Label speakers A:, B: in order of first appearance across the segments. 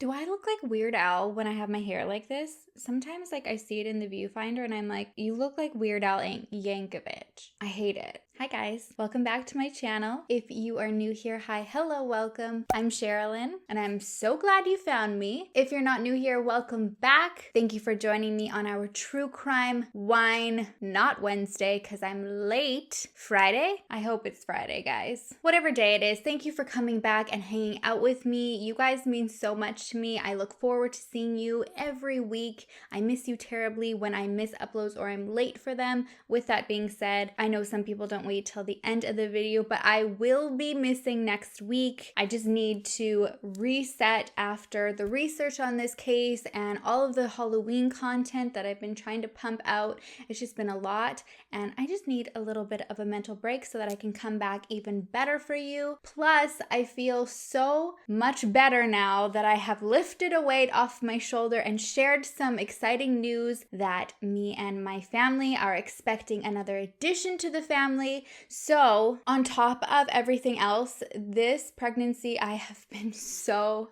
A: Do I look like Weird Al when I have my hair like this? Sometimes I see it in the viewfinder and I'm like, you look like Weird Al Yankovic. I hate it. Hi guys, welcome back to my channel. If you are new here, hi, hello, welcome. I'm Sherrilyn and I'm so glad you found me. If you're not new here, welcome back. Thank you for joining me on our true crime wine, not Wednesday because I'm late. Friday? I hope it's Friday, guys. Whatever day it is, thank you for coming back and hanging out with me. You guys mean so much to me. I look forward to seeing you every week. I miss you terribly when I miss uploads or I'm late for them. With that being said, I know some people don't wait till the end of the video, but I will be missing next week. I just need to reset after the research on this case and all of the Halloween content that I've been trying to pump out. It's just been a lot and I just need a little bit of a mental break so that I can come back even better for you. Plus, I feel so much better now that I have lifted a weight off my shoulder and shared some exciting news that me and my family are expecting another addition to the family. So, on top of everything else, this pregnancy, I have been so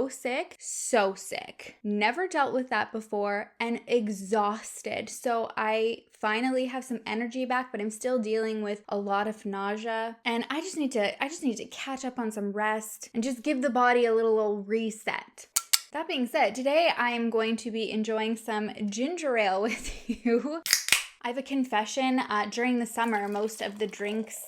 A: sick. Never dealt with that before and exhausted. So, I finally have some energy back, but I'm still dealing with a lot of nausea. And I just need to catch up on some rest and just give the body a little reset. That being said, today I am going to be enjoying some ginger ale with you. I have a confession. During the summer, most of the drinks,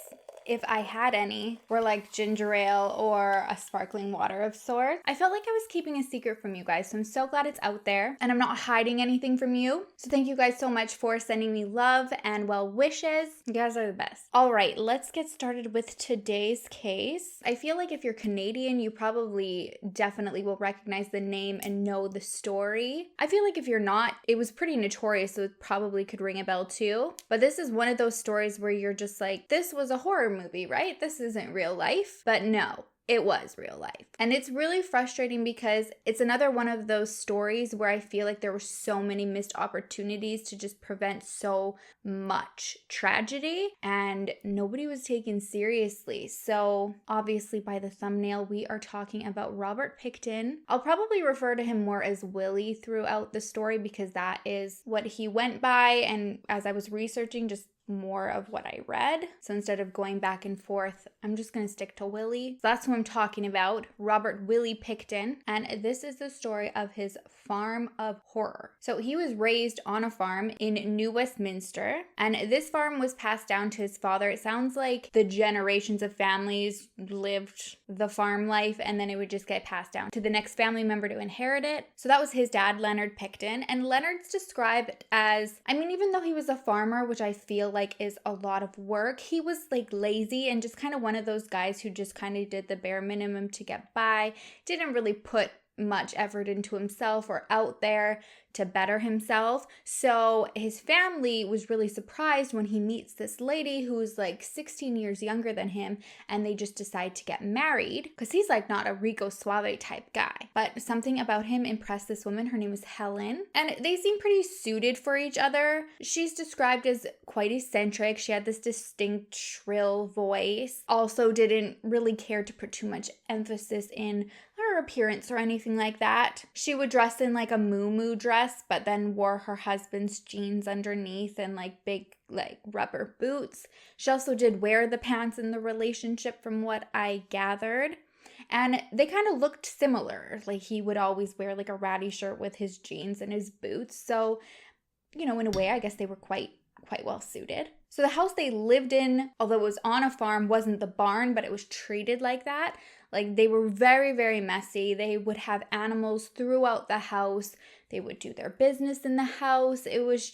A: if I had any, were like ginger ale or a sparkling water of sorts. I felt like I was keeping a secret from you guys, so I'm so glad it's out there and I'm not hiding anything from you. So thank you guys so much for sending me love and well wishes. You guys are the best. All right, let's get started with today's case. I feel like if you're Canadian, you probably definitely will recognize the name and know the story. I feel like if you're not, it was pretty notorious, so it probably could ring a bell too. But this is one of those stories where you're just like, this was a horror movie, right? This isn't real life. But no, it was real life. And it's really frustrating because it's another one of those stories where I feel like there were so many missed opportunities to just prevent so much tragedy and nobody was taken seriously. So obviously by the thumbnail, we are talking about Robert Pickton. I'll probably refer to him more as Willie throughout the story because that is what he went by. And as I was researching, just more of what I read. So instead of going back and forth, I'm just going to stick to Willie. So that's who I'm talking about, Robert Willie Pickton. And this is the story of his farm of horror. So he was raised on a farm in New Westminster, and this farm was passed down to his father. It sounds like the generations of families lived the farm life and then it would just get passed down to the next family member to inherit it. So that was his dad, Leonard Pickton. And Leonard's described as, I mean, even though he was a farmer, which I feel like is a lot of work, he was like lazy and just kind of one of those guys who just kind of did the bare minimum to get by, didn't really put much effort into himself or out there to better himself. So his family was really surprised when he meets this lady who's like 16 years younger than him, and they just decide to get married because he's like not a Rico Suave type guy. But something about him impressed this woman. Her name is Helen, and they seem pretty suited for each other. She's described as quite eccentric. She had this distinct shrill voice. Also didn't really care to put too much emphasis in her appearance or anything like that. She would dress in like a moo-moo dress, but then wore her husband's jeans underneath and like big like rubber boots. She also did wear the pants in the relationship from what I gathered. And they kind of looked similar. Like he would always wear like a ratty shirt with his jeans and his boots. So, you know, in a way, I guess they were quite well suited. So the house they lived in, although it was on a farm, wasn't the barn, but it was treated like that. Like they were very messy. They would have animals throughout the house. They would do their business in the house. It was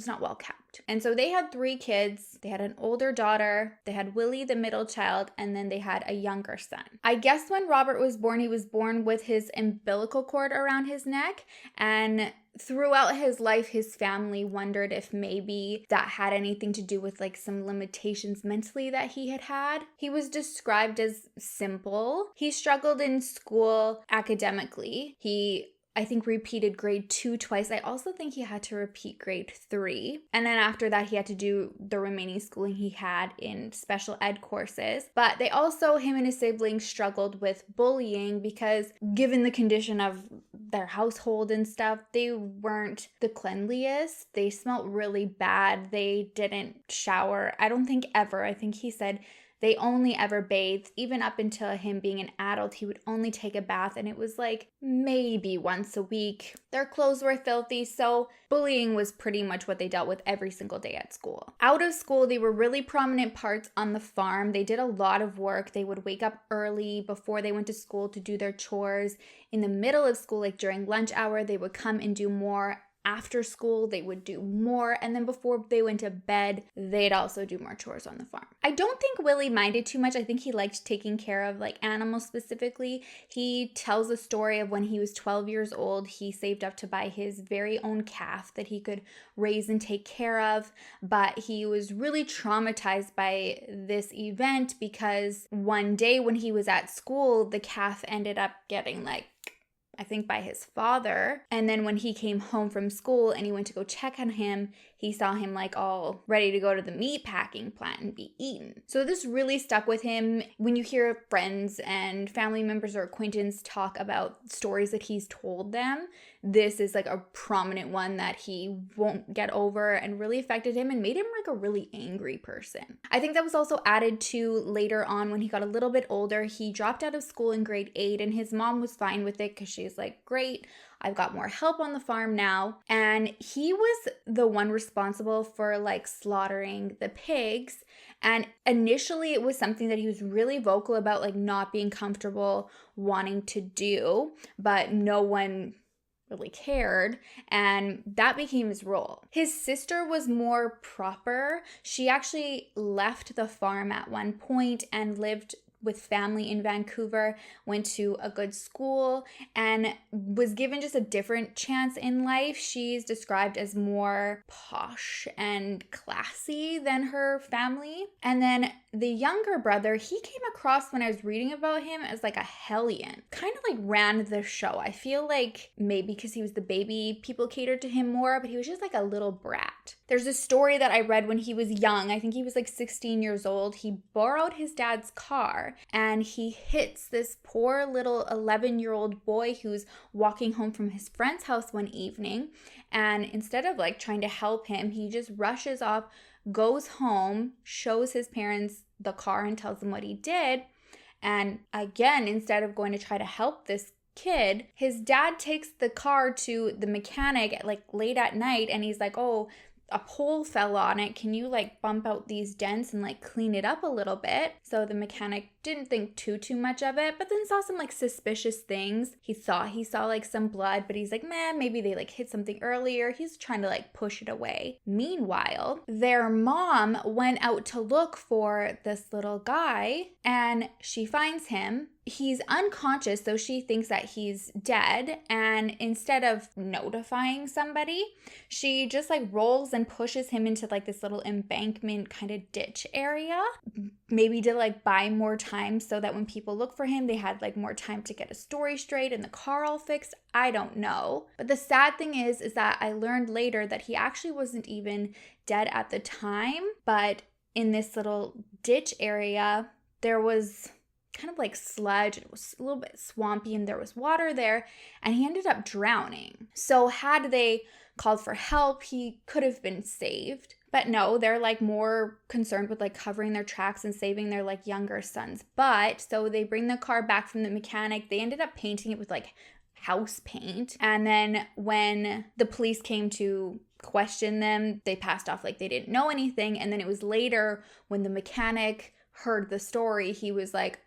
A: not well kept. And so they had 3 kids. They had an older daughter. They had Willie, the middle child, and then they had a younger son. I guess when Robert was born, he was born with his umbilical cord around his neck. And throughout his life, his family wondered if maybe that had anything to do with like some limitations mentally that he had had. He was described as simple. He struggled in school academically. He I think, repeated grade 2 twice. I also think he had to repeat grade 3. And then after that, he had to do the remaining schooling he had in special ed courses. But they also, him and his siblings, struggled with bullying because given the condition of their household and stuff, they weren't the cleanliest. They smelled really bad. They didn't shower, I don't think ever. I think he said they only ever bathed. Even up until him being an adult, he would only take a bath, and it was like maybe once a week. Their clothes were filthy, so bullying was pretty much what they dealt with every single day at school. Out of school, they were really prominent parts on the farm. They did a lot of work. They would wake up early before they went to school to do their chores. In the middle of school, like during lunch hour, they would come and do more. After school, they would do more, and then before they went to bed, they'd also do more chores on the farm. I don't think Willie minded too much. I think he liked taking care of like animals specifically. He tells a story of when he was 12 years old, he saved up to buy his very own calf that he could raise and take care of, but he was really traumatized by this event because one day when he was at school, the calf ended up getting I think by his father. And then when he came home from school and he went to go check on him, he saw him like all ready to go to the meat packing plant and be eaten. So this really stuck with him. When you hear friends and family members or acquaintances talk about stories that he's told them, this is like a prominent one that he won't get over and really affected him and made him like a really angry person. I think that was also added to later on when he got a little bit older. He dropped out of school in grade 8 and his mom was fine with it because she's like, great, I've got more help on the farm now. And he was the one responsible for like slaughtering the pigs. And initially it was something that he was really vocal about, like not being comfortable wanting to do, but no one really cared, and that became his role. His sister was more proper. She actually left the farm at one point and lived with family in Vancouver, went to a good school, and was given just a different chance in life. She's described as more posh and classy than her family. And then the younger brother, he came across when I was reading about him as like a hellion. Kind of like ran the show. I feel like maybe because he was the baby, people catered to him more, but he was just like a little brat. There's a story that I read when he was young. I think he was like 16 years old. He borrowed his dad's car and he hits this poor little 11-year-old boy who's walking home from his friend's house one evening. And instead of like trying to help him, he just rushes off, goes home, shows his parents the car and tells them what he did. And again, instead of going to try to help this kid, his dad takes the car to the mechanic at like late at night and he's like, oh, a pole fell on it. Can you like bump out these dents and like clean it up a little bit? So the mechanic didn't think too much of it, but then saw some like suspicious things. He thought he saw like some blood, but he's like, man, maybe they like hit something earlier. He's trying to like push it away. Meanwhile, their mom went out to look for this little guy and she finds him. He's unconscious, so she thinks that he's dead, and instead of notifying somebody, she just like rolls and pushes him into like this little embankment kind of ditch area, maybe to like buy more time so that when people look for him, they had like more time to get a story straight and the car all fixed. I don't know. But the sad thing is that I learned later that he actually wasn't even dead at the time, but in this little ditch area, there was kind of like sludge. It was a little bit swampy and there was water there, and he ended up drowning. So had they called for help, he could have been saved. But no, they're like more concerned with like covering their tracks and saving their like younger son's butt. So they bring the car back from the mechanic. They ended up painting it with like house paint. And then when the police came to question them, they passed off like they didn't know anything. And then it was later when the mechanic heard the story, he was like,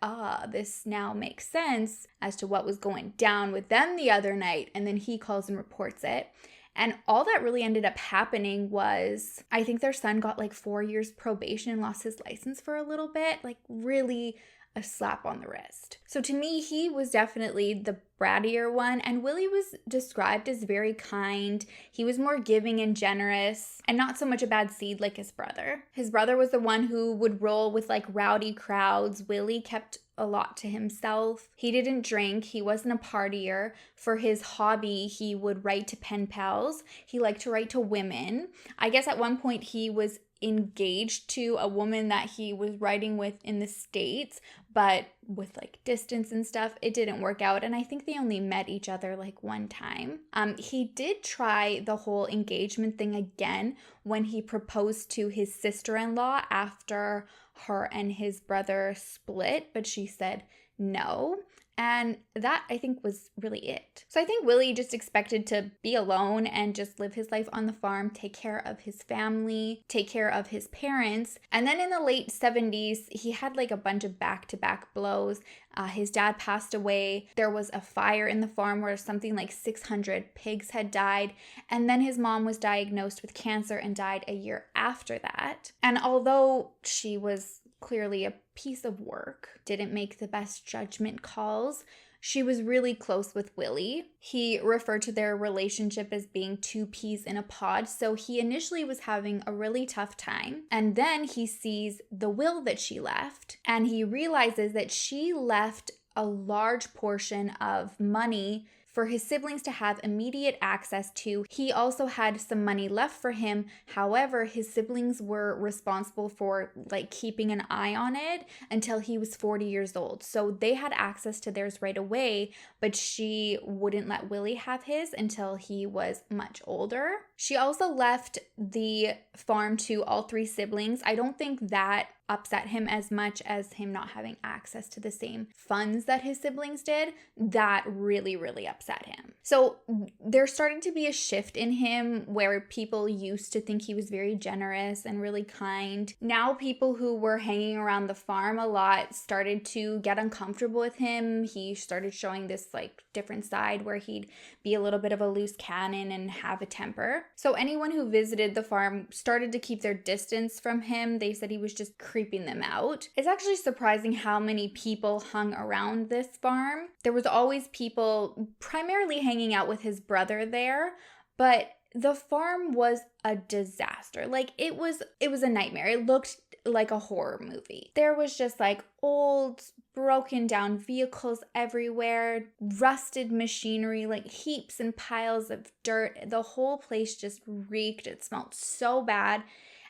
A: this now makes sense as to what was going down with them the other night. And then he calls and reports it. And all that really ended up happening was, I think their son got like 4 years probation and lost his license for a little bit. Like really a slap on the wrist. So to me, he was definitely the brattier one, and Willie was described as very kind. He was more giving and generous, and not so much a bad seed like his brother. His brother was the one who would roll with like rowdy crowds. Willie kept a lot to himself. He didn't drink. He wasn't a partier. For his hobby, he would write to pen pals. He liked to write to women. I guess at one point he was engaged to a woman that he was writing with in the States, but with like distance and stuff, it didn't work out. And I think they only met each other like one time. He did try the whole engagement thing again when he proposed to his sister-in-law after her and his brother split, but she said no. And that, I think, was really it. So I think Willie just expected to be alone and just live his life on the farm, take care of his family, take care of his parents. And then in the late 70s, he had like a bunch of back-to-back blows. His dad passed away. There was a fire in the farm where something like 600 pigs had died. And then his mom was diagnosed with cancer and died a year after that. And although she was clearly a piece of work, didn't make the best judgment calls, she was really close with Willie. He referred to their relationship as being two peas in a pod, so he initially was having a really tough time. And then he sees the will that she left, and he realizes that she left a large portion of money for his siblings to have immediate access to. He also had some money left for him. However, his siblings were responsible for like keeping an eye on it until he was 40 years old. So they had access to theirs right away, but she wouldn't let Willie have his until he was much older. She also left the farm to all three siblings. I don't think that upset him as much as him not having access to the same funds that his siblings did. That really, really upset him. So there's starting to be a shift in him where people used to think he was very generous and really kind. Now people who were hanging around the farm a lot started to get uncomfortable with him. He started showing this like different side where he'd be a little bit of a loose cannon and have a temper. So anyone who visited the farm started to keep their distance from him. They said he was just creeping them out. It's actually surprising how many people hung around this farm. There was always people primarily hanging out with his brother there, but the farm was a disaster. Like it was a nightmare. It looked like a horror movie. There was just like old, broken down vehicles everywhere, rusted machinery, like heaps and piles of dirt. The whole place just reeked. It smelled so bad.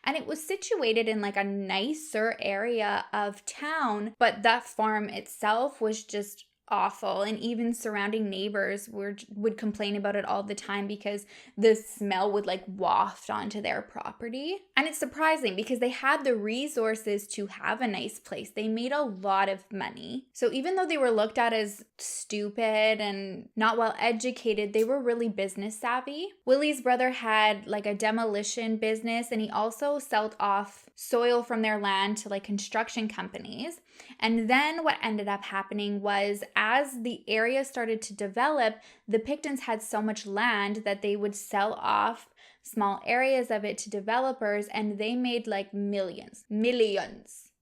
A: And it was situated in like a nicer area of town, but that farm itself was just awful, and even surrounding neighbors would complain about it all the time because the smell would like waft onto their property. And it's surprising because they had the resources to have a nice place. They made a lot of money. So even though they were looked at as stupid and not well educated, they were really business savvy. Willie's brother had like a demolition business, and he also sold off soil from their land to like construction companies. And then what ended up happening was, as the area started to develop, the Picktons had so much land that they would sell off small areas of it to developers, and they made like millions.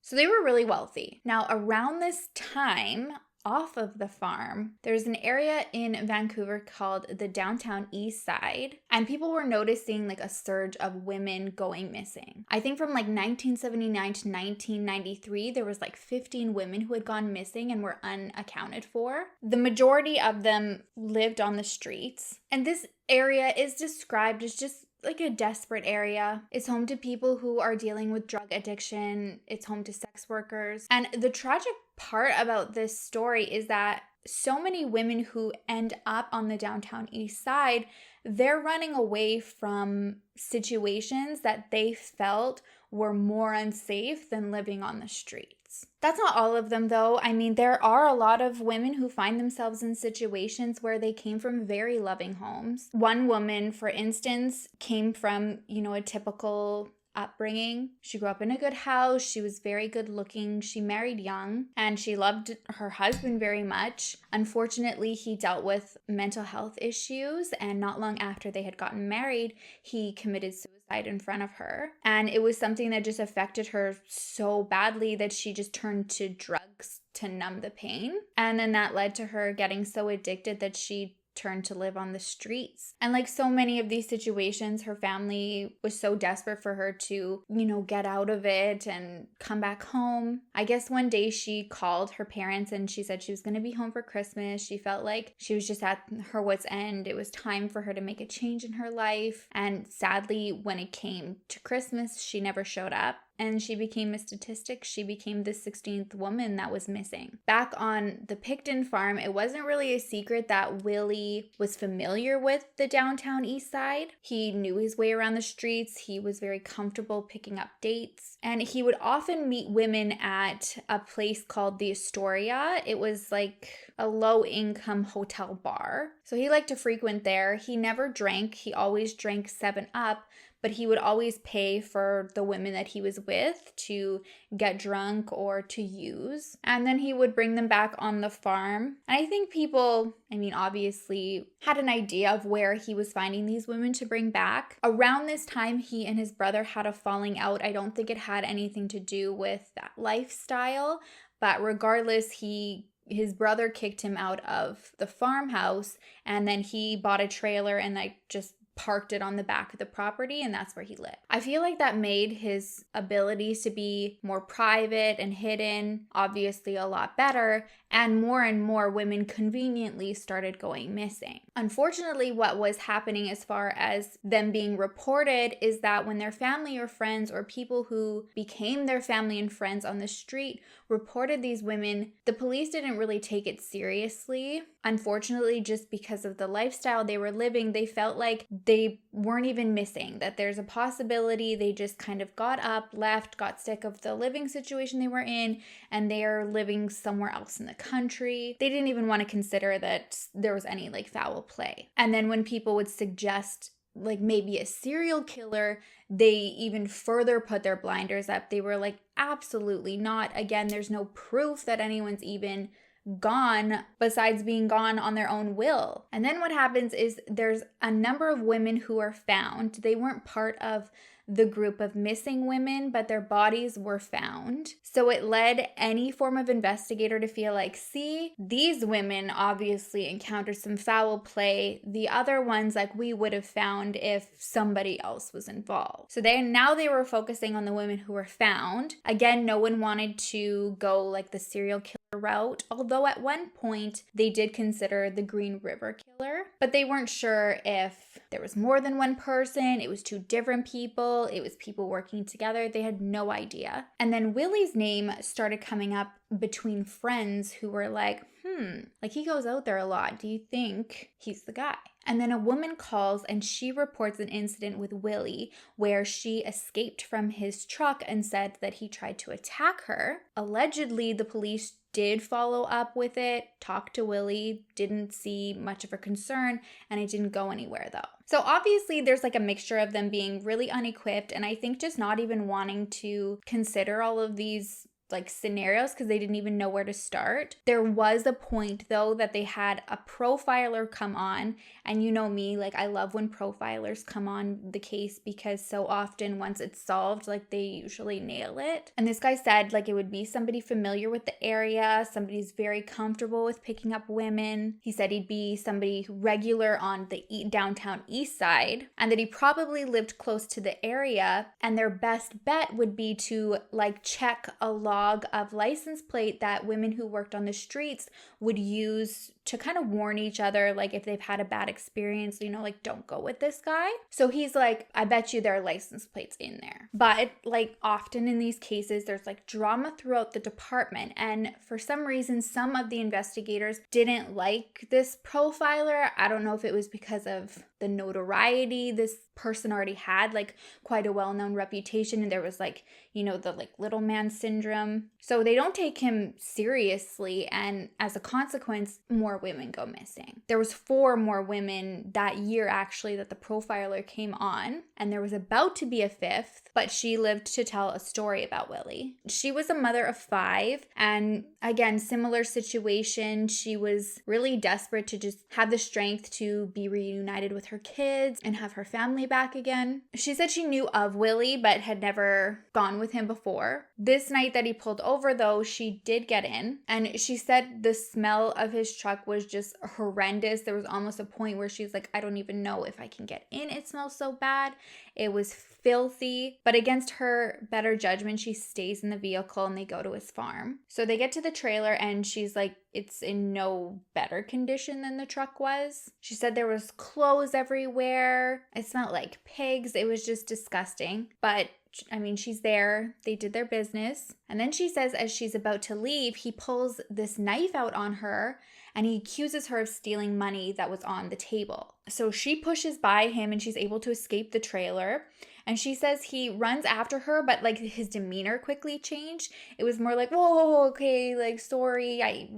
A: So they were really wealthy. Now, around this time, off of the farm, there's an area in Vancouver called the Downtown East Side, and people were noticing like a surge of women going missing. I think from like 1979 to 1993, there was like 15 women who had gone missing and were unaccounted for. The majority of them lived on the streets, and this area is described as just like a desperate area. It's home to people who are dealing with drug addiction. It's home to sex workers. And the tragic part about this story is that so many women who end up on the Downtown East Side, they're running away from situations that they felt were more unsafe than living on the streets. That's not all of them, though. I mean, there are a lot of women who find themselves in situations where they came from very loving homes. One woman, for instance, came from, a typical upbringing. She grew up in a good house. She was very good looking. She married young, and she loved her husband very much. Unfortunately, he dealt with mental health issues, and not long after they had gotten married, he committed suicide in front of her. And it was something that just affected her so badly that she just turned to drugs to numb the pain. And then that led to her getting so addicted that she turned to live on the streets. And like so many of these situations, her family was so desperate for her to, get out of it and come back home. I guess one day she called her parents and she said she was going to be home for Christmas. She felt like she was just at her wit's end. It was time for her to make a change in her life. And sadly, when it came to Christmas, she never showed up. And she became a statistic. She became the 16th woman that was missing. Back on the Pickton farm, it wasn't really a secret that Willie was familiar with the downtown east side. He knew his way around the streets. He was very comfortable picking up dates. And he would often meet women at a place called the Astoria. It was like a low-income hotel bar. So he liked to frequent there. He never drank. He always drank 7-Up. But he would always pay for the women that he was with to get drunk or to use. And then he would bring them back on the farm. And I think people, obviously had an idea of where he was finding these women to bring back. Around this time, he and his brother had a falling out. I don't think it had anything to do with that lifestyle. But regardless, his brother kicked him out of the farmhouse. And then he bought a trailer and just parked it on the back of the property, and that's where he lived. I feel like that made his abilities to be more private and hidden obviously a lot better, and more women conveniently started going missing. Unfortunately, what was happening as far as them being reported is that when their family or friends or people who became their family and friends on the street reported these women, the police didn't really take it seriously. Unfortunately, just because of the lifestyle they were living, they felt like they weren't even missing, that there's a possibility they just kind of got up, left, got sick of the living situation they were in, and they are living somewhere else in the country. They didn't even want to consider that there was any foul play. And then when people would suggest maybe a serial killer, they even further put their blinders up. They were like, absolutely not. Again, there's no proof that anyone's even gone besides being gone on their own will. And then what happens is there's a number of women who are found. They weren't part of the group of missing women, but their bodies were found. So it led any form of investigator to feel like, see, these women obviously encountered some foul play. The other ones, we would have found if somebody else was involved. So they were focusing on the women who were found. Again, no one wanted to go the serial killer route, although at one point they did consider the Green River Killer, but they weren't sure if there was more than one person, it was two different people, it was people working together. They had no idea. And then Willie's name started coming up between friends who were like, he goes out there a lot. Do you think he's the guy? And then a woman calls and she reports an incident with Willie where she escaped from his truck and said that he tried to attack her. Allegedly, the police did follow up with it, talked to Willie, didn't see much of a concern, and it didn't go anywhere though. So obviously there's a mixture of them being really unequipped, and I think just not even wanting to consider all of these scenarios because they didn't even know where to start. There was a point though that they had a profiler come on, and you know me, I love when profilers come on the case because so often once it's solved, they usually nail it. And this guy said it would be somebody familiar with the area, somebody's very comfortable with picking up women. He said he'd be somebody regular on the downtown east side, and that he probably lived close to the area, and their best bet would be to check a log of license plate that women who worked on the streets would use to kind of warn each other, if they've had a bad experience, don't go with this guy. So he's like, I bet you there are license plates in there. But often in these cases, there's drama throughout the department. And for some reason, some of the investigators didn't like this profiler. I don't know if it was because of the notoriety this person already had, quite a well-known reputation, and there was the little man syndrome. So they don't take him seriously, and as a consequence, more women go missing. There was 4 more women that year actually that the profiler came on, and there was about to be a 5th, but she lived to tell a story about Willie. She was a mother of 5, and again, similar situation. She was really desperate to just have the strength to be reunited with her kids and have her family back again. She said she knew of Willie, but had never gone with him before. This night that he pulled over, though, she did get in, and she said the smell of his truck was just horrendous. There was almost a point where she's like, I don't even know if I can get in. It smells so bad. It was filthy, but against her better judgment, she stays in the vehicle and they go to his farm. So they get to the trailer and she's like, it's in no better condition than the truck was. She said there was clothes everywhere. It smelled like pigs. It was just disgusting. But I mean, she's there. They did their business. And then she says as she's about to leave, he pulls this knife out on her and he accuses her of stealing money that was on the table. So she pushes by him and she's able to escape the trailer. And she says he runs after her, but like his demeanor quickly changed. It was more like, whoa, okay, like, sorry, like,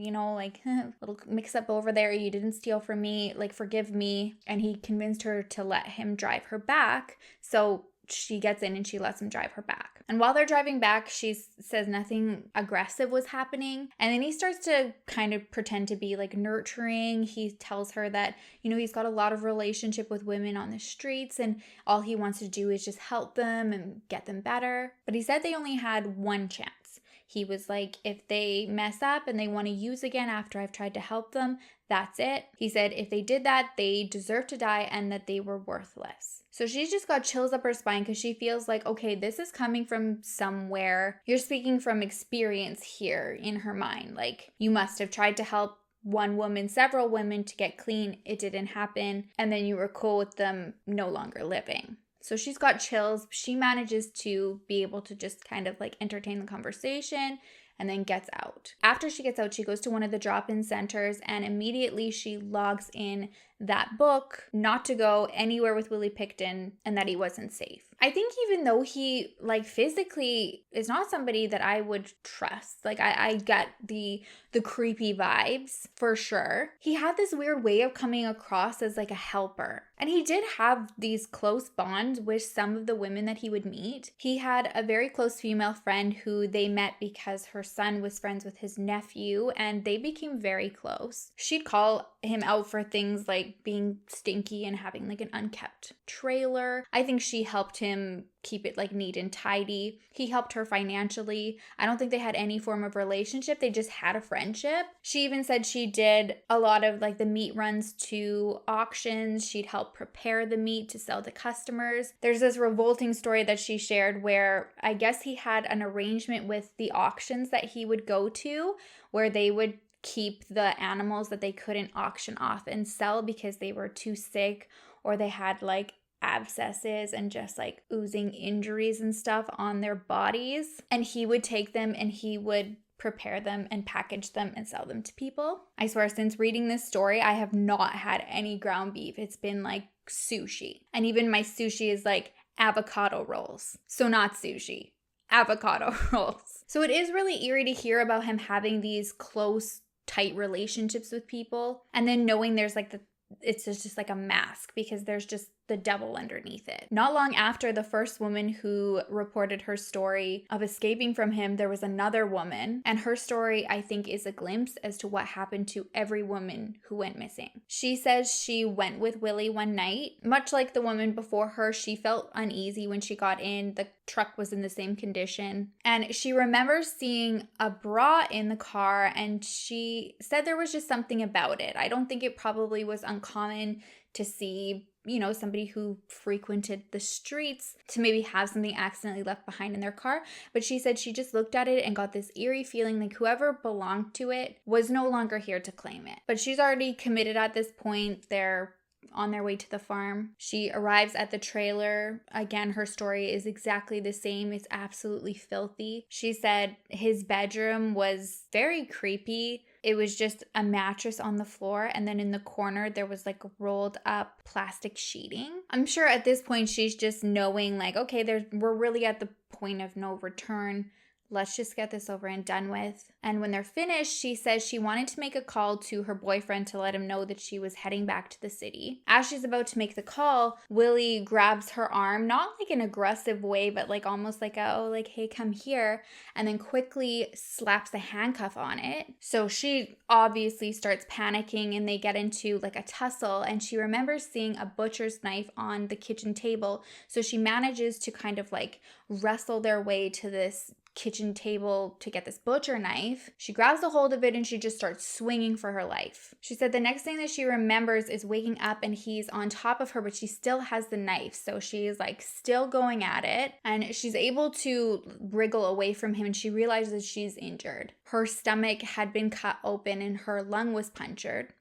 A: little mix up over there. You didn't steal from me, like, forgive me. And he convinced her to let him drive her back. So she gets in and she lets him drive her back. And while they're driving back, she says nothing aggressive was happening. And then he starts to kind of pretend to be like nurturing. He tells her that, he's got a lot of relationship with women on the streets and all he wants to do is just help them and get them better. But he said they only had one chance. He was like, if they mess up and they want to use again after I've tried to help them, that's it. He said if they did that, they deserve to die and that they were worthless. So she's just got chills up her spine because she feels like, okay, this is coming from somewhere. You're speaking from experience here in her mind. Like, you must have tried to help one woman, several women to get clean. It didn't happen. And then you were cool with them no longer living. So she's got chills. She manages to be able to just kind of like entertain the conversation and then gets out. After she gets out, she goes to one of the drop-in centers and immediately she logs in that book not to go anywhere with Willie Pickton and that he wasn't safe. I think even though he like physically is not somebody that I would trust, like I get the creepy vibes for sure. He had this weird way of coming across as like a helper. And he did have these close bonds with some of the women that he would meet. He had a very close female friend who they met because her son was friends with his nephew and they became very close. She'd call him out for things like being stinky and having like an unkept trailer. I think she helped him keep it like neat and tidy. He helped her financially. I don't think they had any form of relationship. They just had a friendship. She even said she did a lot of like the meat runs to auctions. She'd help prepare the meat to sell to customers. There's this revolting story that she shared where I guess he had an arrangement with the auctions that he would go to where they would keep the animals that they couldn't auction off and sell because they were too sick or they had like abscesses and just like oozing injuries and stuff on their bodies. And he would take them and he would prepare them and package them and sell them to people. I swear, since reading this story, I have not had any ground beef. It's been like sushi. And even my sushi is like avocado rolls. So not sushi, avocado rolls. So it is really eerie to hear about him having these close, tight relationships with people and then knowing there's like it's just like a mask because there's just the devil underneath it. Not long after the first woman who reported her story of escaping from him, there was another woman, and her story, I think, is a glimpse as to what happened to every woman who went missing. She says she went with Willie one night. Much like the woman before her, she felt uneasy when she got in. The truck was in the same condition. And she remembers seeing a bra in the car, and she said there was just something about it. I don't think it probably was uncommon to see, somebody who frequented the streets to maybe have something accidentally left behind in their car. But she said she just looked at it and got this eerie feeling like whoever belonged to it was no longer here to claim it. But she's already committed at this point. They're on their way to the farm. She arrives at the trailer. Again, her story is exactly the same. It's absolutely filthy. She said his bedroom was very creepy. It was just a mattress on the floor, and then in the corner there was like rolled up plastic sheeting. I'm sure at this point she's just knowing like, okay, we're really at the point of no return. let's just get this over and done with. And when they're finished, she says she wanted to make a call to her boyfriend to let him know that she was heading back to the city. As she's about to make the call, Willie grabs her arm, not like an aggressive way, but like almost like hey, come here, and then quickly slaps a handcuff on it. So she obviously starts panicking and they get into like a tussle, and she remembers seeing a butcher's knife on the kitchen table. So she manages to kind of like wrestle their way to this kitchen table to get this butcher knife. She grabs a hold of it and she just starts swinging for her life. She said the next thing that she remembers is waking up and he's on top of her, but she still has the knife. So she's like still going at it, and she's able to wriggle away from him, and she realizes she's injured. Her stomach had been cut open and her lung was punctured.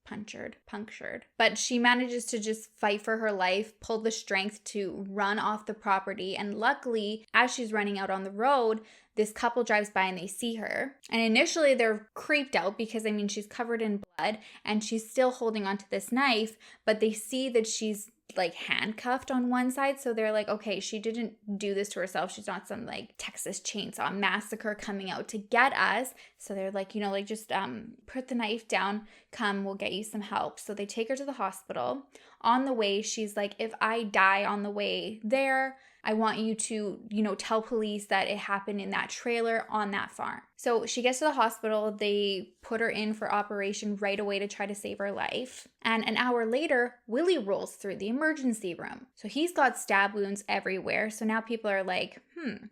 A: But she manages to just fight for her life, pull the strength to run off the property, and luckily, as she's running out on the road, this couple drives by and they see her. And initially they're creeped out because, I mean, she's covered in blood and she's still holding onto this knife, but they see that she's like handcuffed on one side. So they're like, okay, she didn't do this to herself. She's not some like Texas Chainsaw Massacre coming out to get us. So they're like, just put the knife down. Come, we'll get you some help. So they take her to the hospital. On the way, she's like, if I die on the way there, I want you to, tell police that it happened in that trailer on that farm. So she gets to the hospital. They put her in for operation right away to try to save her life. And an hour later, Willie rolls through the emergency room. So he's got stab wounds everywhere. So now people are like,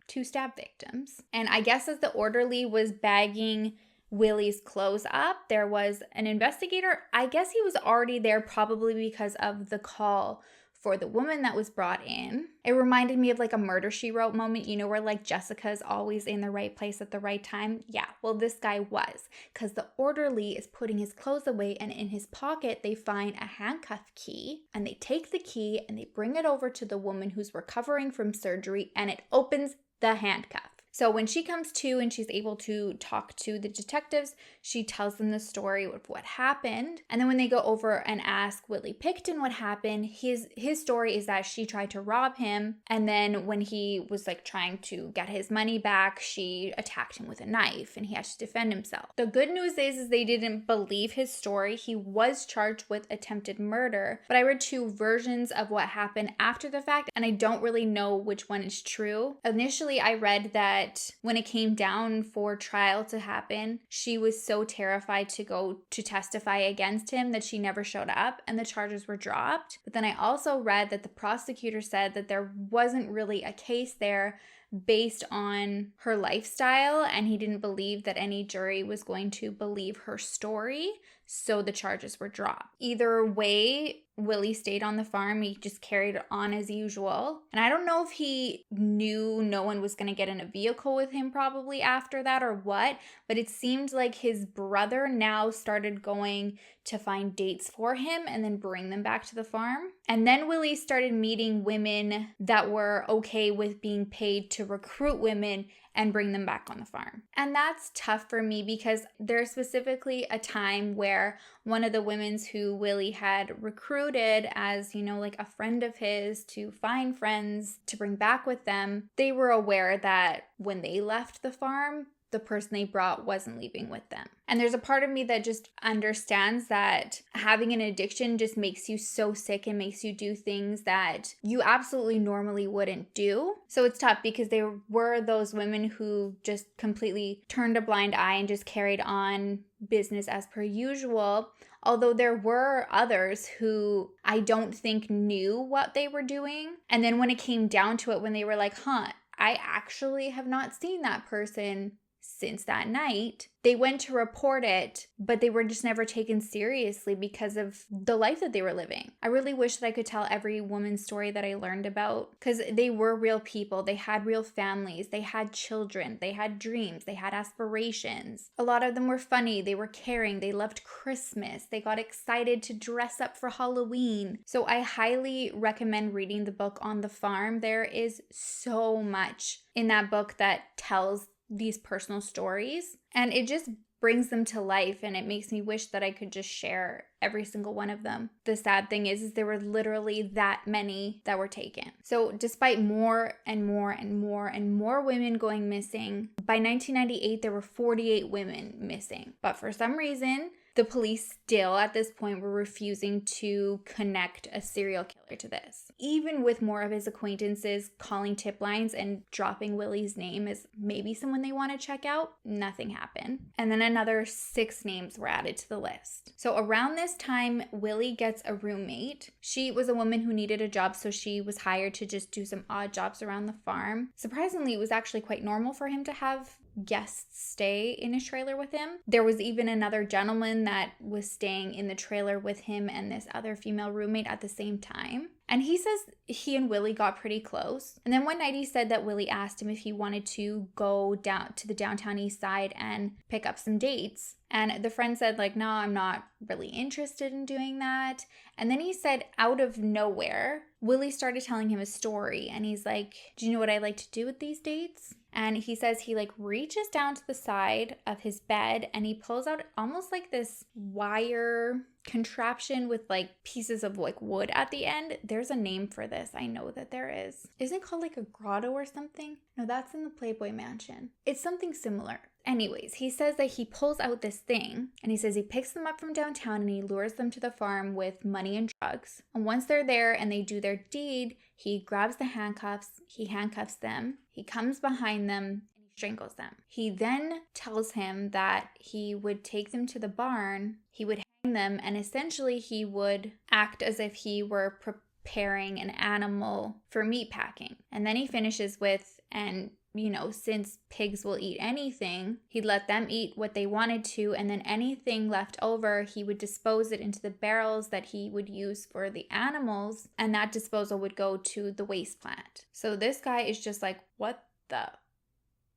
A: 2 stab victims. And I guess as the orderly was bagging Willie's clothes up, there was an investigator. I guess he was already there probably because of the call for the woman that was brought in. It reminded me of like a Murder, She Wrote moment, where like Jessica's always in the right place at the right time. Yeah, well, this guy was, because the orderly is putting his clothes away, and in his pocket they find a handcuff key, and they take the key and they bring it over to the woman who's recovering from surgery, and it opens the handcuff. So when she comes to and she's able to talk to the detectives, she tells them the story of what happened. And then when they go over and ask Willie Pickton what happened, his story is that she tried to rob him. And then when he was like trying to get his money back, she attacked him with a knife and he had to defend himself. The good news is they didn't believe his story. He was charged with attempted murder, but I read 2 versions of what happened after the fact, and I don't really know which one is true. Initially, I read that when it came down for trial to happen, she was so terrified to go to testify against him that she never showed up and the charges were dropped. But then I also read that the prosecutor said that there wasn't really a case there based on her lifestyle, and he didn't believe that any jury was going to believe her story, so the charges were dropped. Either way, Willie stayed on the farm. He just carried on as usual. And I don't know if he knew no one was going to get in a vehicle with him probably after that or what, but it seemed like his brother now started going to find dates for him and then bring them back to the farm. And then Willie started meeting women that were okay with being paid to recruit women and bring them back on the farm. And that's tough for me because there's specifically a time where one of the women who Willie had recruited as, like a friend of his to find friends to bring back with them, they were aware that when they left the farm, the person they brought wasn't leaving with them. And there's a part of me that just understands that having an addiction just makes you so sick and makes you do things that you absolutely normally wouldn't do. So it's tough because there were those women who just completely turned a blind eye and just carried on business as per usual. Although there were others who I don't think knew what they were doing. And then when it came down to it, when they were like, I actually have not seen that person since that night, they went to report it, but they were just never taken seriously because of the life that they were living. I really wish that I could tell every woman's story that I learned about, because they were real people. They had real families. They had children. They had dreams. They had aspirations. A lot of them were funny. They were caring. They loved Christmas. They got excited to dress up for Halloween. So I highly recommend reading the book On the Farm. There is so much in that book that tells these personal stories, and it just brings them to life, and it makes me wish that I could just share every single one of them. The sad thing is there were literally that many that were taken. So despite more and more and more and more women going missing, by 1998 there were 48 women missing. But for some reason, the police still at this point were refusing to connect a serial killer to this. Even with more of his acquaintances calling tip lines and dropping Willie's name as maybe someone they want to check out, nothing happened. And then another 6 names were added to the list. So around this time, Willie gets a roommate. She was a woman who needed a job, so she was hired to just do some odd jobs around the farm. Surprisingly, it was actually quite normal for him to have guests stay in his trailer with him. There was even another gentleman that was staying in the trailer with him and this other female roommate at the same time. And he says he and Willie got pretty close. And then one night he said that Willie asked him if he wanted to go down to the downtown east side and pick up some dates. And the friend said, like, no, I'm not really interested in doing that. And then he said, out of nowhere, Willie started telling him a story. And he's like, do you know what I like to do with these dates? And he says he like reaches down to the side of his bed and he pulls out almost like this wire contraption with like pieces of like wood at the end. There's a name for this. I know that there is. Isn't it called like a grotto or something? No, that's in the Playboy Mansion. It's something similar. Anyways, he says that he pulls out this thing and he says he picks them up from downtown and he lures them to the farm with money and drugs. And once they're there and they do their deed, he grabs the handcuffs, he handcuffs them, he comes behind them, and he strangles them. He then tells him that he would take them to the barn, he would hang them, and essentially he would act as if he were preparing an animal for meat packing. And then he finishes with, and you know, since pigs will eat anything, he'd let them eat what they wanted to, and then anything left over, he would dispose it into the barrels that he would use for the animals, and that disposal would go to the waste plant. So this guy is just like, what the?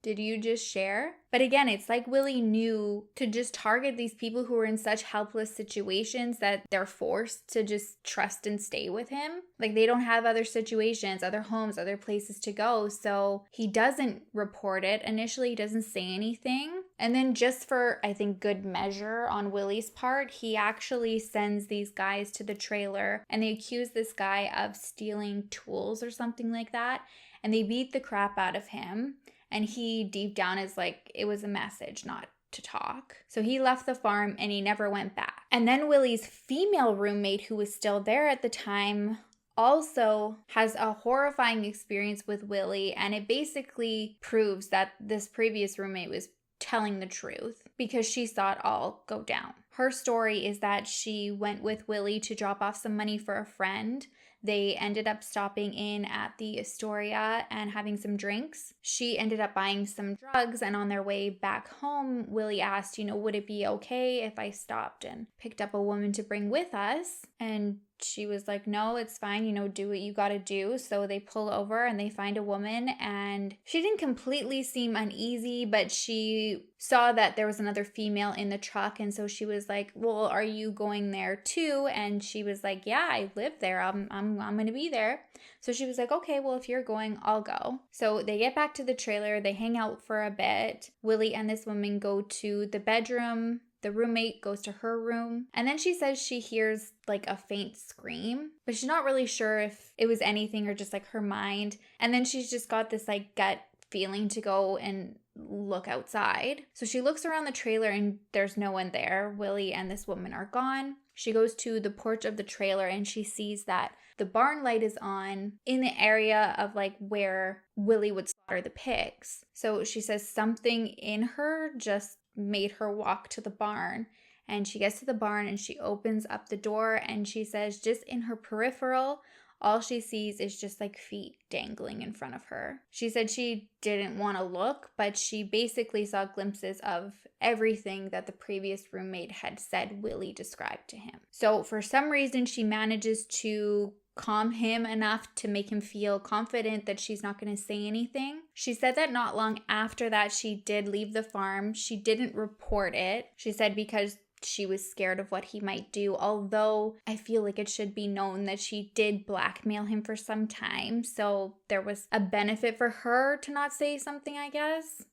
A: Did you just share? But again, it's like Willie knew to just target these people who were in such helpless situations that they're forced to just trust and stay with him. Like they don't have other situations, other homes, other places to go. So he doesn't report it. Initially, he doesn't say anything. And then just for, I think, good measure on Willie's part, he actually sends these guys to the trailer and they accuse this guy of stealing tools or something like that. And they beat the crap out of him. And he deep down is like, it was a message not to talk. So he left the farm and he never went back. And then Willie's female roommate, who was still there at the time, also has a horrifying experience with Willie. And it basically proves that this previous roommate was telling the truth because she saw it all go down. Her story is that she went with Willie to drop off some money for a friend. They ended up stopping in at the Astoria and having some drinks. She ended up buying some drugs, and on their way back home, Willie asked, you know, would it be okay if I stopped and picked up a woman to bring with us? And she was like, no, it's fine, you know, do what you gotta do. So they pull over and they find a woman, and she didn't completely seem uneasy, but she saw that there was another female in the truck, and so she was like, well, are you going there too? And she was like, yeah, I live there, I'm gonna be there. So she was like, okay, well, if you're going, I'll go. So they get back to the trailer, they hang out for a bit. Willie and this woman go to the bedroom. The roommate goes to her room, and then she says she hears like a faint scream, but she's not really sure if it was anything or just like her mind. And then she's just got this like gut feeling to go and look outside. So she looks around the trailer and there's no one there. Willie and this woman are gone. She goes to the porch of the trailer and she sees that the barn light is on in the area of like where Willie would slaughter the pigs. So she says something in her just made her walk to the barn, and she gets to the barn and she opens up the door, and she says just in her peripheral, all she sees is just like feet dangling in front of her. She said she didn't want to look, but she basically saw glimpses of everything that the previous roommate had said Willie described to him. So for some reason, she manages to calm him enough to make him feel confident that she's not going to say anything. She said that not long after that, she did leave the farm. She didn't report it. She said because she was scared of what he might do, although I feel like it should be known that she did blackmail him for some time. So there was a benefit for her to not say something, I guess.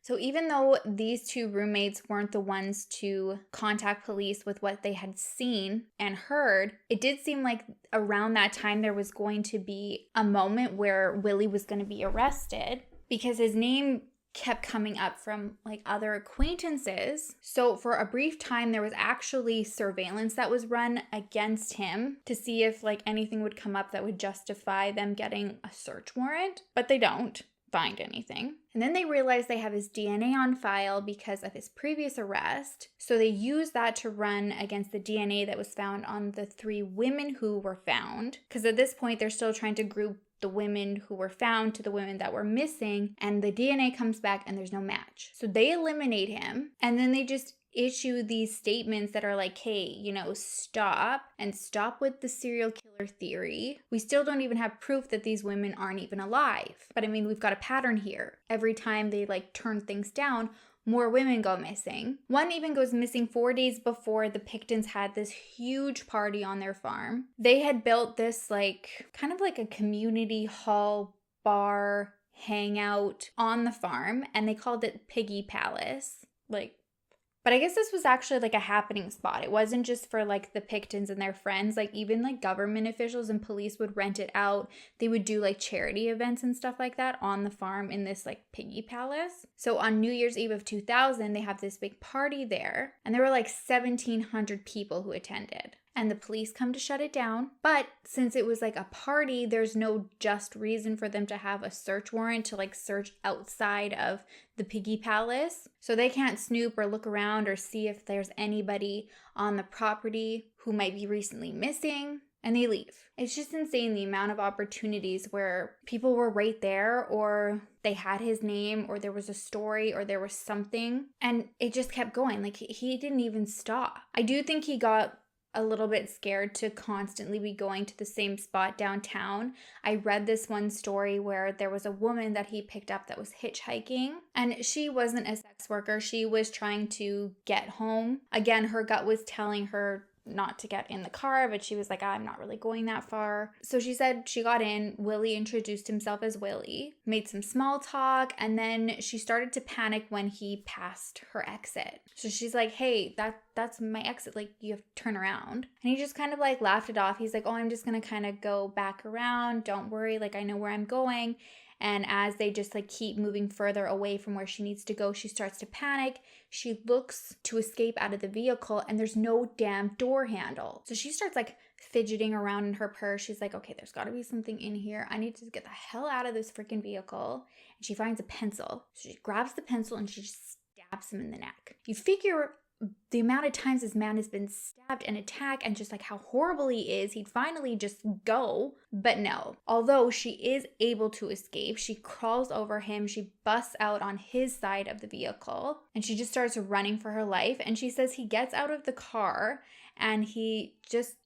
A: So even though these two roommates weren't the ones to contact police with what they had seen and heard, it did seem like around that time there was going to be a moment where Willie was going to be arrested because his name kept coming up from like other acquaintances. So for a brief time, there was actually surveillance that was run against him to see if like anything would come up that would justify them getting a search warrant, but they don't find anything. And then they realize they have his DNA on file because of his previous arrest. So they use that to run against the DNA that was found on the 3 women who were found. Because at this point, they're still trying to group the women who were found to the women that were missing, and the DNA comes back and there's no match. So they eliminate him, and then they just issue these statements that are like, hey, stop with the serial killer theory. We still don't even have proof that these women aren't even alive. But I mean, we've got a pattern here. Every time they like turn things down, more women go missing. One even goes missing 4 days before the Picktons had this huge party on their farm. They had built this like kind of like a community hall bar hangout on the farm, and they called it Piggy Palace. But I guess this was actually like a happening spot. It wasn't just for like the Picktons and their friends. Like even like government officials and police would rent it out. They would do like charity events and stuff like that on the farm in this like Piggy Palace. So on New Year's Eve of 2000, they have this big party there. And there were like 1,700 people who attended. And the police come to shut it down. But since it was like a party, there's no just reason for them to have a search warrant to like search outside of the Piggy Palace. So they can't snoop or look around or see if there's anybody on the property who might be recently missing. And they leave. It's just insane the amount of opportunities where people were right there, or they had his name, or there was a story, or there was something. And it just kept going. Like he didn't even stop. I do think he got a little bit scared to constantly be going to the same spot downtown. I read this one story where there was a woman that he picked up that was hitchhiking, and she wasn't a sex worker. She was trying to get home. Again, her gut was telling her not to get in the car, but she was like, I'm not really going that far. So she said she got in. Willie introduced himself as Willie, made some small talk, and then she started to panic when he passed her exit. So she's like, hey, that's my exit. Like, you have to turn around. And he just kind of like laughed it off. He's like, oh, I'm just gonna kind of go back around. Don't worry. Like, I know where I'm going. And as they just like keep moving further away from where she needs to go, she starts to panic. She looks to escape out of the vehicle, and there's no damn door handle. So she starts like fidgeting around in her purse. She's like, okay, there's got to be something in here. I need to get the hell out of this freaking vehicle. And she finds a pencil. So she grabs the pencil and she just stabs him in the neck. You figure the amount of times this man has been stabbed and attacked, and just like how horrible he is, he'd finally just go. But no, although she is able to escape, she crawls over him, she busts out on his side of the vehicle, and she just starts running for her life. And she says he gets out of the car and he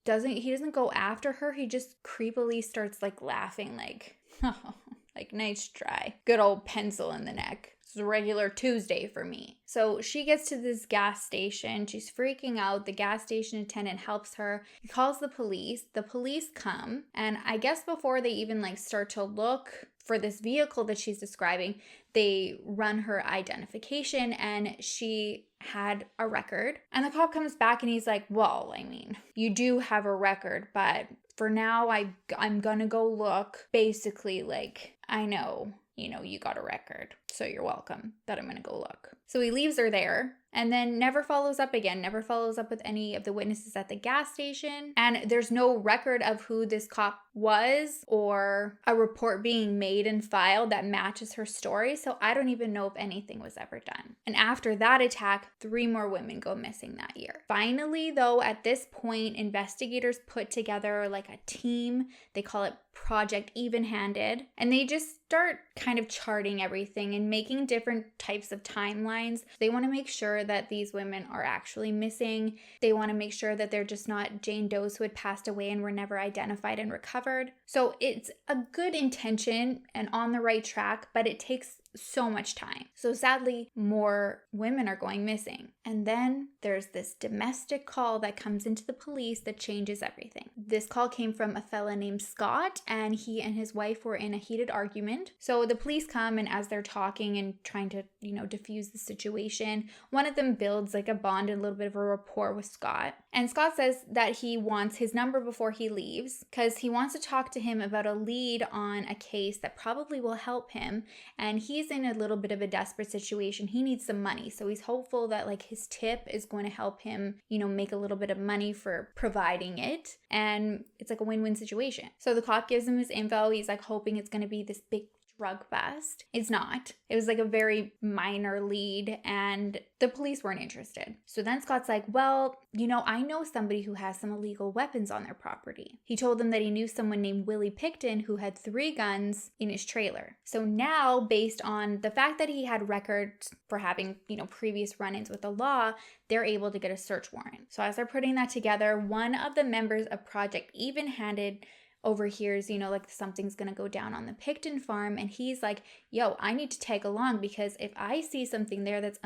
A: doesn't go after her. He just creepily starts like laughing, like, oh, like, nice try. Good old pencil in the neck. It's a regular Tuesday for me. So she gets to this gas station. She's freaking out. The gas station attendant helps her. He calls the police. The police come. And I guess before they even like start to look for this vehicle that she's describing, they run her identification, and she had a record. And the cop comes back and he's like, well, I mean, you do have a record, but for now I'm gonna go look. Basically, like, I know, you got a record, so you're welcome that I'm gonna go look. So he leaves her there and then never follows up again, never follows up with any of the witnesses at the gas station. And there's no record of who this cop was or a report being made and filed that matches her story. So I don't even know if anything was ever done. And after that attack, 3 more women go missing that year. Finally, though, at this point, investigators put together like a team. They call it Project Even-Handed. And they just start kind of charting everything and making different types of timelines. They want to make sure that these women are actually missing. They want to make sure that they're just not Jane Does who had passed away and were never identified and recovered. So it's a good intention and on the right track, but it takes so much time. So sadly, more women are going missing. And then there's this domestic call that comes into the police that changes everything. This call came from a fella named Scott, and he and his wife were in a heated argument. So the police come, and as they're talking and trying to, diffuse the situation, one of them builds like a bond and a little bit of a rapport with Scott. And Scott says that he wants his number before he leaves because he wants to talk to him about a lead on a case that probably will help him. And he's in a little bit of a desperate situation. He needs some money. So he's hopeful that like his tip is going to help him, make a little bit of money for providing it. And it's like a win-win situation. So the cop gives him his info. He's like hoping it's going to be this big drug bust. It's not. It was like a very minor lead, and the police weren't interested. So then Scott's like, well, I know somebody who has some illegal weapons on their property. He told them that he knew someone named Willie Pickton who had 3 guns in his trailer. So now, based on the fact that he had records for having, previous run-ins with the law, they're able to get a search warrant. So as they're putting that together, one of the members of Project Even-Handed overhears, like something's gonna go down on the Pickton farm, and he's like, yo, I need to tag along because if I see something there that's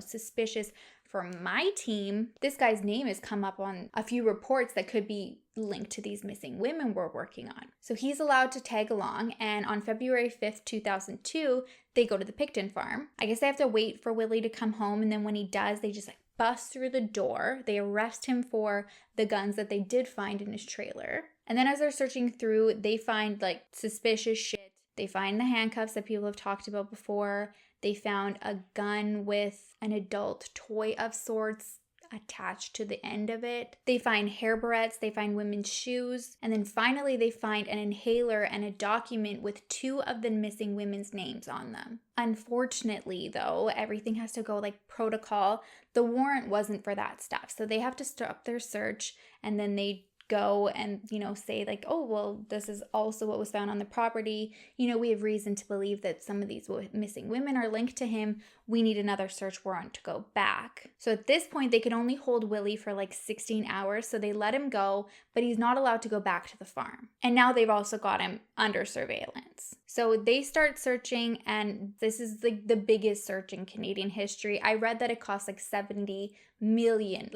A: suspicious for my team, this guy's name has come up on a few reports that could be linked to these missing women we're working on. So he's allowed to tag along, and on February 5th, 2002, they go to the Pickton farm. I guess they have to wait for Willie to come home, and then when he does, they just bust through the door. They arrest him for the guns that they did find in his trailer. And then as they're searching through, they find like suspicious shit. They find the handcuffs that people have talked about before. They found a gun with an adult toy of sorts attached to the end of it. They find hair barrettes, they find women's shoes, and then finally they find an inhaler and a document with 2 of the missing women's names on them. Unfortunately, though, everything has to go like protocol. The warrant wasn't for that stuff, so they have to stop their search, and then they go and, say like, oh, well, this is also what was found on the property. We have reason to believe that some of these missing women are linked to him. We need another search warrant to go back. So at this point, they could only hold Willie for like 16 hours. So they let him go, but he's not allowed to go back to the farm. And now they've also got him under surveillance. So they start searching, and this is like the biggest search in Canadian history. I read that it cost like $70 million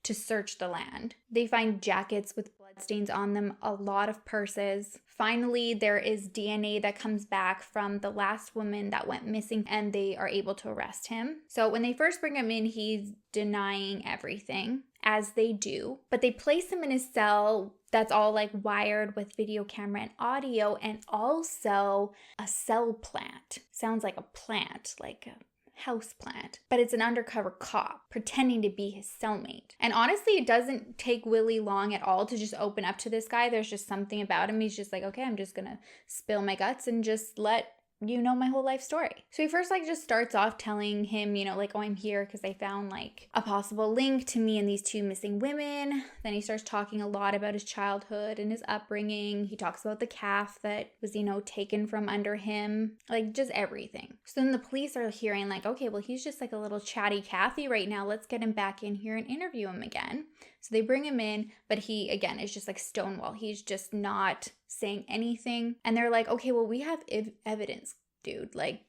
A: to search the land. They find jackets with bloodstains on them, a lot of purses. Finally, there is DNA that comes back from the last woman that went missing, and they are able to arrest him. So when they first bring him in, he's denying everything, as they do, but they place him in a cell that's all like wired with video camera and audio, and also a cell plant. Sounds like a plant, like a house plant, but it's an undercover cop pretending to be his cellmate. And honestly, it doesn't take Willie long at all to just open up to this guy. There's just something about him. He's just like, okay, I'm just gonna spill my guts and just let my whole life story. So he first just starts off telling him, oh, I'm here because they found like a possible link to me and these 2 missing women. Then he starts talking a lot about his childhood and his upbringing. He talks about the calf that was, taken from under him, like just everything. So then the police are hearing like, okay, well, he's just like a little chatty Cathy right now. Let's get him back in here and interview him again. So they bring him in, but he, again, is just like Stonewall. He's just not saying anything. And they're like, okay, well, we have evidence, dude. Like,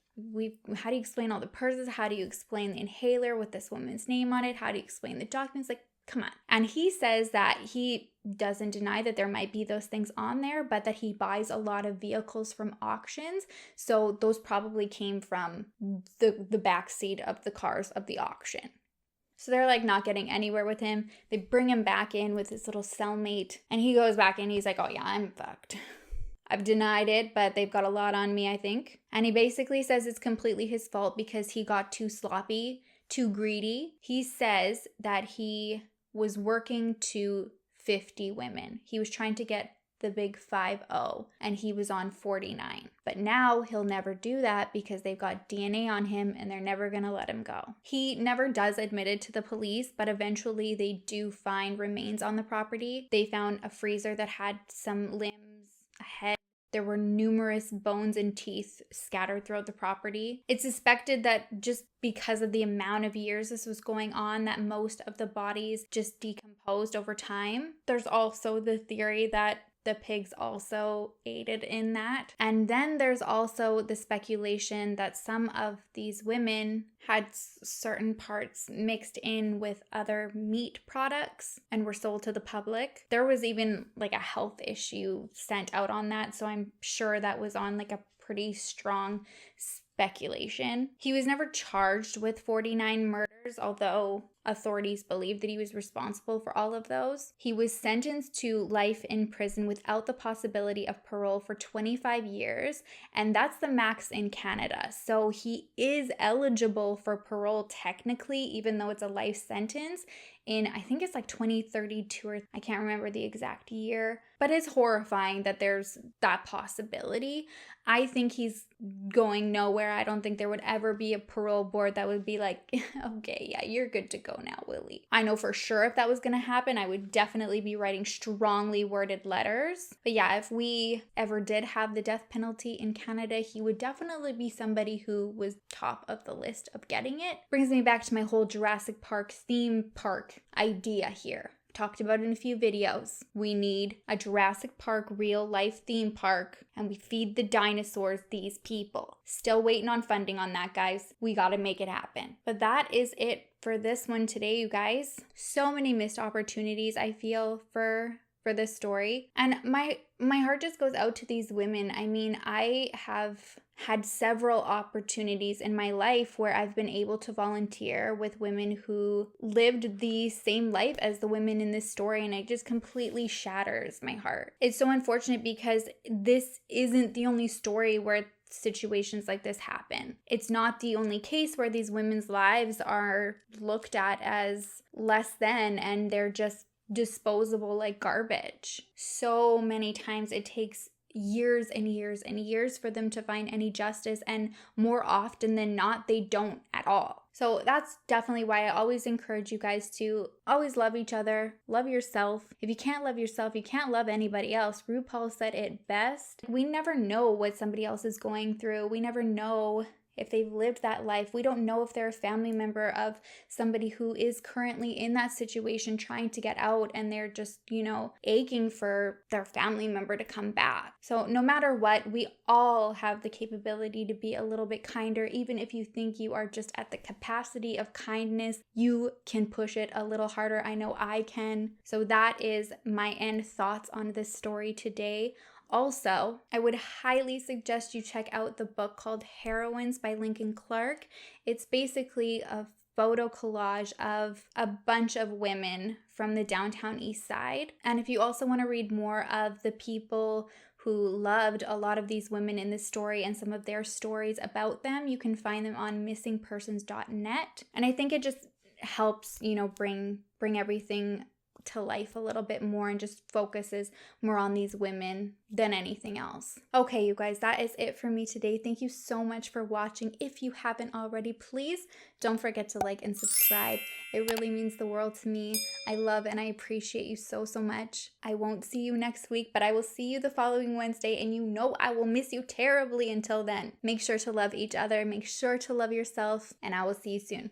A: how do you explain all the purses? How do you explain the inhaler with this woman's name on it? How do you explain the documents? Like, come on. And he says that he doesn't deny that there might be those things on there, but that he buys a lot of vehicles from auctions. So those probably came from the backseat of the cars of the auction. So they're like not getting anywhere with him. They bring him back in with his little cellmate, and he goes back in. He's like, oh yeah, I'm fucked. I've denied it, but they've got a lot on me, I think. And he basically says it's completely his fault because he got too sloppy, too greedy. He says that he was working to 50 women. He was trying to get the big 50, and he was on 49. But now he'll never do that because they've got DNA on him and they're never gonna let him go. He never does admit it to the police, but eventually they do find remains on the property. They found a freezer that had some limbs, a head. There were numerous bones and teeth scattered throughout the property. It's suspected that just because of the amount of years this was going on, that most of the bodies just decomposed over time. There's also the theory that the pigs also aided in that. And then there's also the speculation that some of these women had certain parts mixed in with other meat products and were sold to the public. There was even like a health issue sent out on that, so I'm sure that was on like a pretty strong speculation. He was never charged with 49 murders, although authorities believe that he was responsible for all of those. He was sentenced to life in prison without the possibility of parole for 25 years, and that's the max in Canada. So he is eligible for parole technically, even though it's a life sentence in, I think it's like 2032, or I can't remember the exact year, but it's horrifying that there's that possibility. I think he's going nowhere. I don't think there would ever be a parole board that would be like, okay, yeah, you're good to go now, Willie. I know for sure if that was going to happen, I would definitely be writing strongly worded letters. But yeah, if we ever did have the death penalty in Canada, he would definitely be somebody who was top of the list of getting it. Brings me back to my whole Jurassic Park theme park idea here. Talked about it in a few videos. We need a Jurassic Park real life theme park, and we feed the dinosaurs these people. Still waiting on funding on that, guys. We gotta make it happen. But that is it for this one today, you guys. So many missed opportunities, I feel, for this story. And my heart just goes out to these women. I mean, I have had several opportunities in my life where I've been able to volunteer with women who lived the same life as the women in this story, and it just completely shatters my heart. It's so unfortunate because this isn't the only story where situations like this happen. It's not the only case where these women's lives are looked at as less than and they're just disposable like garbage. So many times it takes years and years and years for them to find any justice, and more often than not, they don't at all. So that's definitely why I always encourage you guys to always love each other, love yourself. If you can't love yourself, you can't love anybody else. RuPaul said it best. We never know what somebody else is going through. We never know if they've lived that life. We don't know if they're a family member of somebody who is currently in that situation trying to get out, and they're just, aching for their family member to come back. So no matter what, we all have the capability to be a little bit kinder. Even if you think you are just at the capacity of kindness, you can push it a little harder. I know I can. So that is my end thoughts on this story today. Also, I would highly suggest you check out the book called Heroines by Lincoln Clark. It's basically a photo collage of a bunch of women from the downtown east side. And if you also want to read more of the people who loved a lot of these women in this story and some of their stories about them, you can find them on missingpersons.net. And I think it just helps, bring everything to life a little bit more and just focuses more on these women than anything else. Okay, you guys, that is it for me today. Thank you so much for watching. If you haven't already, please don't forget to like and subscribe. It really means the world to me. I love and I appreciate you so much. I won't see you next week, but I will see you the following Wednesday, and I will miss you terribly until then. Make sure to love each other, make sure to love yourself, and I will see you soon.